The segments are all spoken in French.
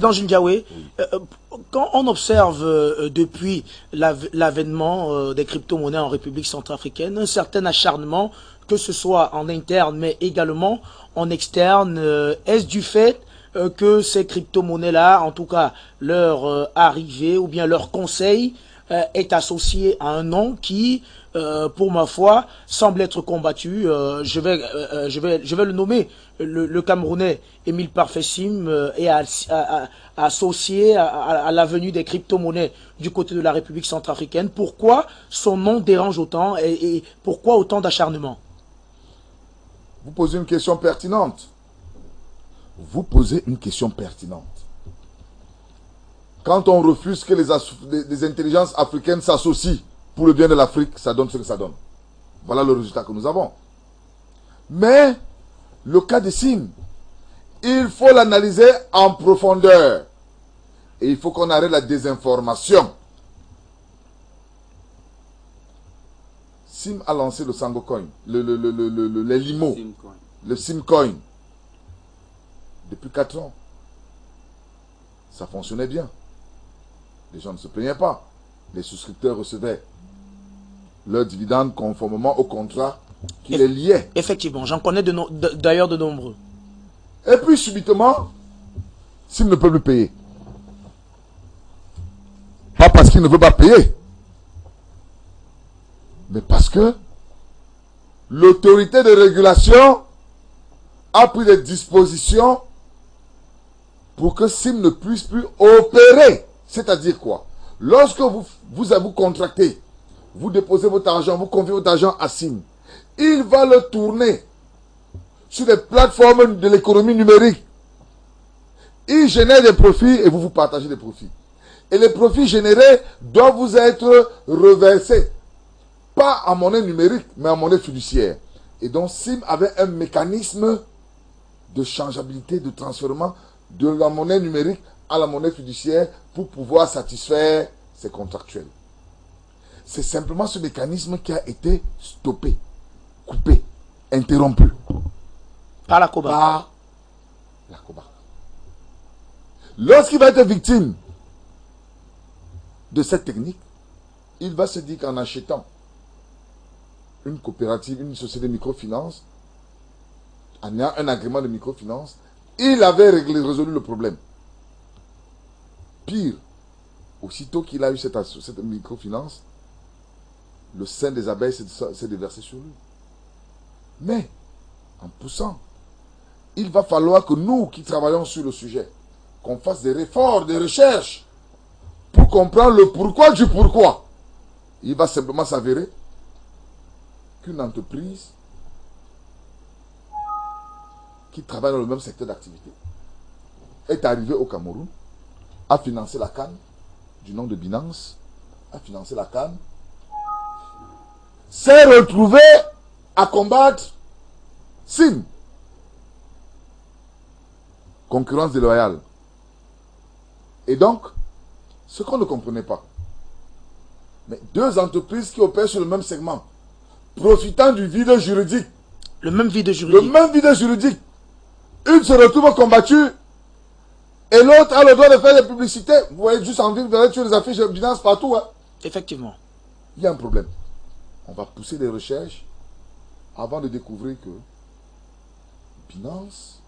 Dans Jinjawe, Oui. quand on observe depuis l'avènement des crypto-monnaies en République centrafricaine, un certain acharnement, que ce soit en interne mais également en externe, est-ce du fait que ces crypto-monnaies-là, en tout cas leur arrivée ou bien leur conseil, est associé à un nom qui, pour ma foi, semble être combattu. Je vais le nommer. Le Camerounais Émile Parfessim est associé à la venue des crypto-monnaies du côté de la République centrafricaine. Pourquoi son nom dérange autant et pourquoi autant d'acharnement? Vous posez une question pertinente. Vous posez une question pertinente. Quand on refuse que les intelligences africaines s'associent pour le bien de l'Afrique, ça donne ce que ça donne. Voilà le résultat que nous avons. Mais, le cas de Sim, il faut l'analyser en profondeur. Et il faut qu'on arrête la désinformation. Sim a lancé le Sangocoin, les Limo, le Simcoin, depuis 4 ans. Ça fonctionnait bien. Les gens ne se plaignaient pas. Les souscripteurs recevaient leurs dividendes conformément au contrat qui les liait. Effectivement, j'en connais d'ailleurs de nombreux. Et puis subitement, Sim ne peut plus payer. Pas parce qu'il ne veut pas payer, mais parce que l'autorité de régulation a pris des dispositions pour que Sim ne puisse plus opérer. C'est-à-dire quoi? Lorsque vous contractez, vous déposez votre argent, vous confiez votre argent à Sim, il va le tourner sur les plateformes de l'économie numérique. Il génère des profits et vous partagez des profits. Et les profits générés doivent vous être reversés. Pas en monnaie numérique, mais en monnaie fiduciaire. Et donc Sim avait un mécanisme de changeabilité, de transfèrement de la monnaie numérique à la monnaie fiduciaire pour pouvoir satisfaire ses contractuels. C'est simplement ce mécanisme qui a été stoppé, coupé, interrompu. Par la COBA. Par la COBA. Lorsqu'il va être victime de cette technique, il va se dire qu'en achetant une coopérative, une société de microfinance, en ayant un agrément de microfinance, il avait résolu le problème. Pire, aussitôt qu'il a eu cette microfinance, le sein des abeilles s'est déversé sur lui. Mais, en poussant, il va falloir que nous qui travaillons sur le sujet, qu'on fasse des efforts, des recherches, pour comprendre le pourquoi du pourquoi. Il va simplement s'avérer qu'une entreprise qui travaille dans le même secteur d'activité est arrivée au Cameroun, a financé la canne, du nom de Binance, a financé la canne, s'est retrouvée à combattre Sim. Concurrence déloyale. Et donc, ce qu'on ne comprenait pas, mais deux entreprises qui opèrent sur le même segment, profitant du vide juridique. Le même vide juridique. Le même vide juridique. Une se retrouve combattue et l'autre a le droit de faire des publicités. Vous voyez juste en ville, vous verrez sur les affiches de Binance partout. Hein. Effectivement. Il y a un problème. On va pousser des recherches avant de découvrir que Binance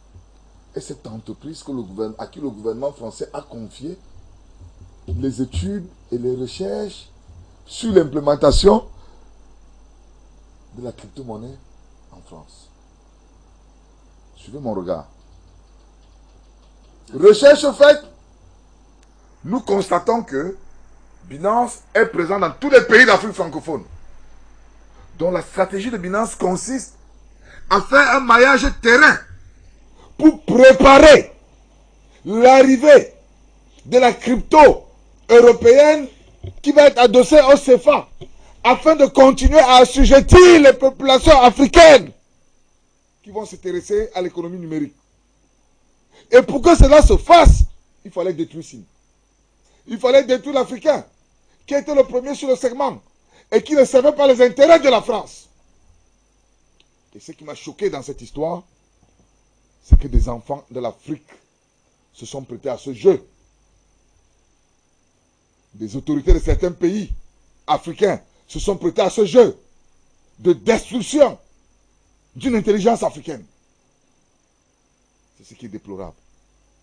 est cette entreprise à qui le gouvernement français a confié les études et les recherches sur l'implémentation de la crypto-monnaie en France. Suivez mon regard. Recherche faite, nous constatons que Binance est présent dans tous les pays d'Afrique francophone. Donc la stratégie de Binance consiste à faire un maillage terrain pour préparer l'arrivée de la crypto européenne qui va être adossée au CFA afin de continuer à assujettir les populations africaines qui vont s'intéresser à l'économie numérique. Et pour que cela se fasse, il fallait détruire Sim. Il fallait détruire l'Africain qui était le premier sur le segment et qui ne servait pas les intérêts de la France. Et ce qui m'a choqué dans cette histoire, c'est que des enfants de l'Afrique se sont prêtés à ce jeu. Des autorités de certains pays africains se sont prêtés à ce jeu de destruction d'une intelligence africaine. C'est ce qui est déplorable.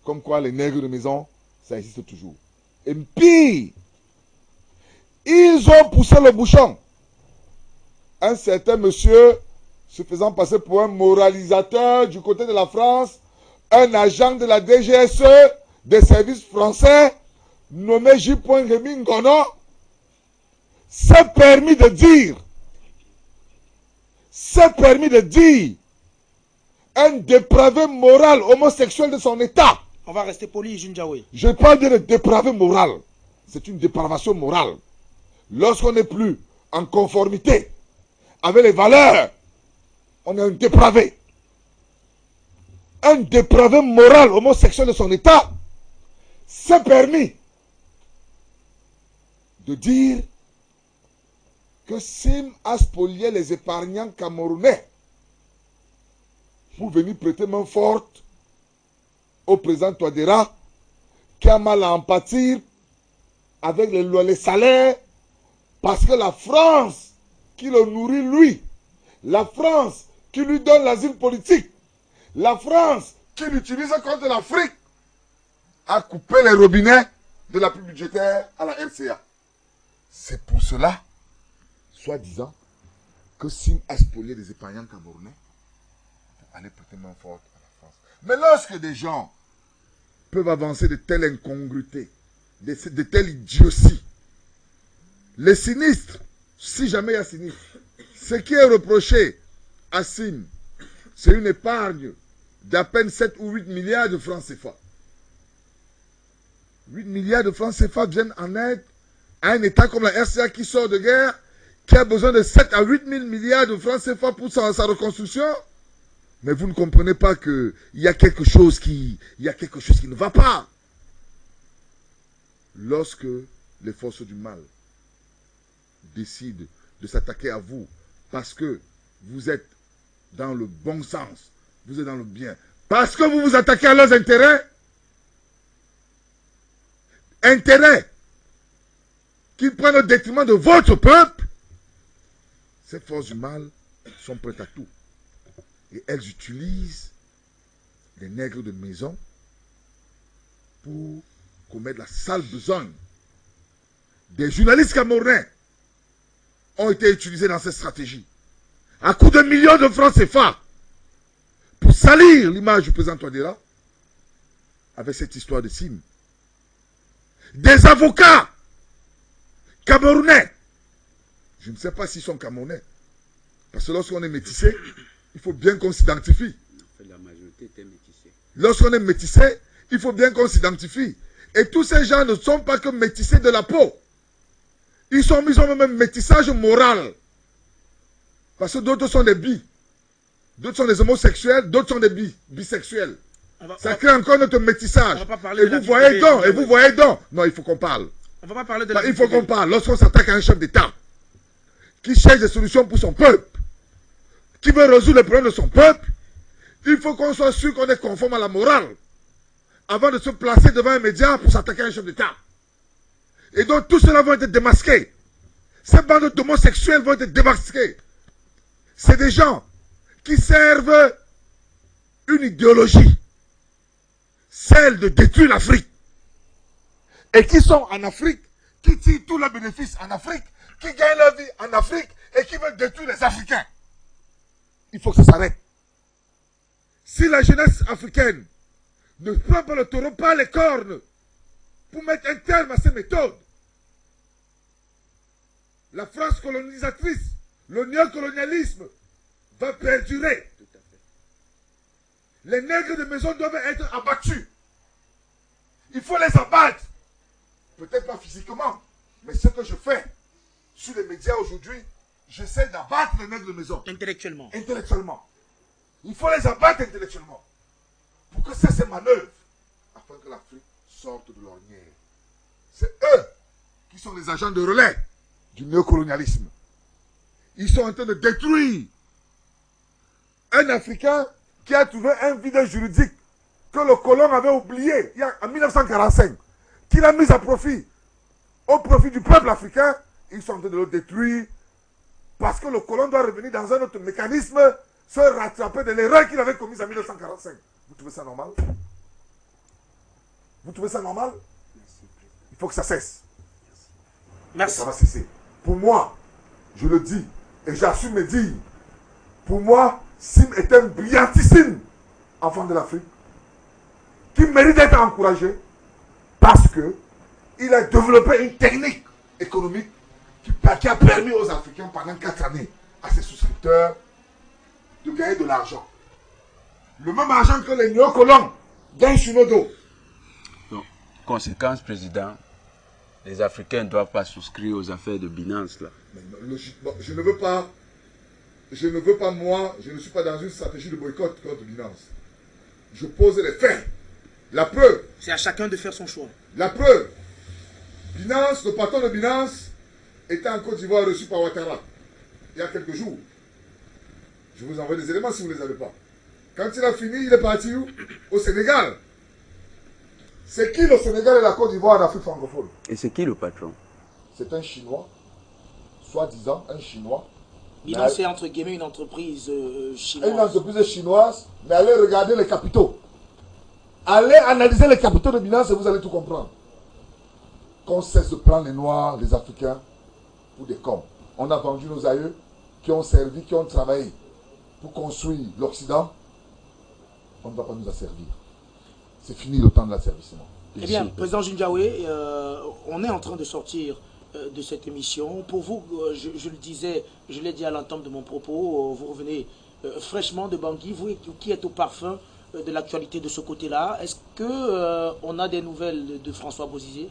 Comme quoi les nègres de maison, ça existe toujours. Et pire, ils ont poussé le bouchon. Un certain monsieur se faisant passer pour un moralisateur du côté de la France, un agent de la DGSE, des services français, nommé J. Rémy Ngono, s'est permis de dire, un dépravé moral homosexuel de son état. On va rester poli, Junjaoui. Je parle de dépravé moral. C'est une dépravation morale. Lorsqu'on n'est plus en conformité avec les valeurs, on est un dépravé. Un dépravé moral homosexuel de son état s'est permis de dire que Sim a spolié les épargnants camerounais pour venir prêter main forte au président Touadéra, qui a mal à en pâtir avec les salaires, parce que la France qui le nourrit lui, la France qui lui donne l'asile politique, la France qui l'utilise contre l'Afrique, a coupé les robinets de l'appui budgétaire à la RCA. C'est pour cela, soi-disant, que Sim a spolié des épargnants camerounais pour aller prêter main forte à la France. Mais lorsque des gens peuvent avancer de telles incongruités, de telles idioties, les sinistres, si jamais il y a sinistre, ce qui est reproché à Sim, c'est une épargne d'à peine 7 ou 8 milliards de francs CFA. 8 milliards de francs CFA viennent en aide à un État comme la RCA qui sort de guerre, qui a besoin de 7 à 8 000 milliards de francs CFA pour sa reconstruction. Mais vous ne comprenez pas qu'il y a quelque chose qui ne va pas. Lorsque les forces du mal décident de s'attaquer à vous parce que vous êtes dans le bon sens, vous êtes dans le bien, parce que vous vous attaquez à leurs intérêts qu'ils prennent au détriment de votre peuple, ces forces du mal sont prêtes à tout. Et elles utilisent les nègres de maison pour commettre la sale besogne. Des journalistes camerounais ont été utilisés dans cette stratégie. À coups de millions de francs CFA pour salir l'image du président Touadéra avec cette histoire de Sim. Des avocats camerounais. Je ne sais pas s'ils sont camerounais. Parce que lorsqu'on est métissé, il faut bien qu'on s'identifie. La majorité était métissée. Lorsqu'on est métissé, il faut bien qu'on s'identifie. Et tous ces gens ne sont pas que métissés de la peau. Ils ont même un métissage moral. Parce que d'autres sont des bi. D'autres sont des homosexuels, d'autres sont des bisexuels. Ça crée encore notre métissage. Et vous voyez donc. Non, il faut qu'on parle. On va pas parler de la il faut qu'on parle. Lorsqu'on s'attaque à un chef d'État qui cherche des solutions pour son peuple, qui veut résoudre les problèmes de son peuple, il faut qu'on soit sûr qu'on est conforme à la morale avant de se placer devant un média pour s'attaquer à un chef d'État. Et donc tout cela va être démasqué. Ces bandes d'homosexuels vont être démasqués. C'est des gens qui servent une idéologie, celle de détruire l'Afrique. Et qui sont en Afrique, qui tirent tous leurs bénéfices en Afrique, qui gagnent leur vie en Afrique et qui veulent détruire les Africains. Il faut que ça s'arrête. Si la jeunesse africaine ne prend pas le taureau par les cornes pour mettre un terme à ces méthodes, la France colonisatrice, le néocolonialisme va perdurer. Tout à fait. Les nègres de maison doivent être abattus. Il faut les abattre. Peut-être pas physiquement, mais ce que je fais sur les médias aujourd'hui, j'essaie d'abattre les nègres de maison. Intellectuellement. Intellectuellement. Il faut les abattre intellectuellement. Pour que cessent ces manœuvres. Afin que l'Afrique sorte de l'ornière. C'est eux qui sont les agents de relais du néocolonialisme. Ils sont en train de détruire un Africain qui a trouvé un vide juridique que le colon avait oublié en 1945, qu'il a mis à profit, au profit du peuple africain, ils sont en train de le détruire parce que le colon doit revenir dans un autre mécanisme, se rattraper de l'erreur qu'il avait commise en 1945. Vous trouvez ça normal? Vous trouvez ça normal? Il faut que ça cesse. Merci. Ça va cesser. Pour moi, je le dis, et j'assume et dire, pour moi, Sim est un brillantissime enfant de l'Afrique, qui mérite d'être encouragé, parce que il a développé une technique économique qui a permis aux Africains pendant 4 années, à ses souscripteurs, de gagner de l'argent. Le même argent que les néocolons gagnent sur nos dos. Donc, conséquence, président, les Africains ne doivent pas souscrire aux affaires de Binance là. Mais logiquement, je ne veux pas, moi, je ne suis pas dans une stratégie de boycott contre Binance. Je pose les faits. La preuve. C'est à chacun de faire son choix. La preuve. Binance, le patron de Binance, était en Côte d'Ivoire reçu par Ouattara il y a quelques jours. Je vous envoie des éléments si vous ne les avez pas. Quand il a fini, il est parti où? Au Sénégal. C'est qui le Sénégal et la Côte d'Ivoire en Afrique francophone? Et c'est qui le patron? C'est un Chinois, soi-disant un Chinois. Binance c'est entre guillemets une entreprise chinoise. Une entreprise chinoise, mais allez regarder les capitaux. Allez analyser les capitaux de Binance et vous allez tout comprendre. Qu'on cesse de prendre les Noirs, les Africains, pour des cons. On a vendu nos aïeux qui ont servi, qui ont travaillé pour construire l'Occident. On ne va pas nous asservir. C'est fini le temps de l'asservissement. Eh bien, Président Jinjawe, on est en train de sortir de cette émission. Pour vous, je le disais, je l'ai dit à l'entame de mon propos, vous revenez fraîchement de Bangui, vous qui êtes au parfum de l'actualité de ce côté-là. Est-ce qu'on a des nouvelles de François Bozizé?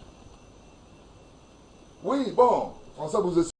Oui, bon, François Bozizé.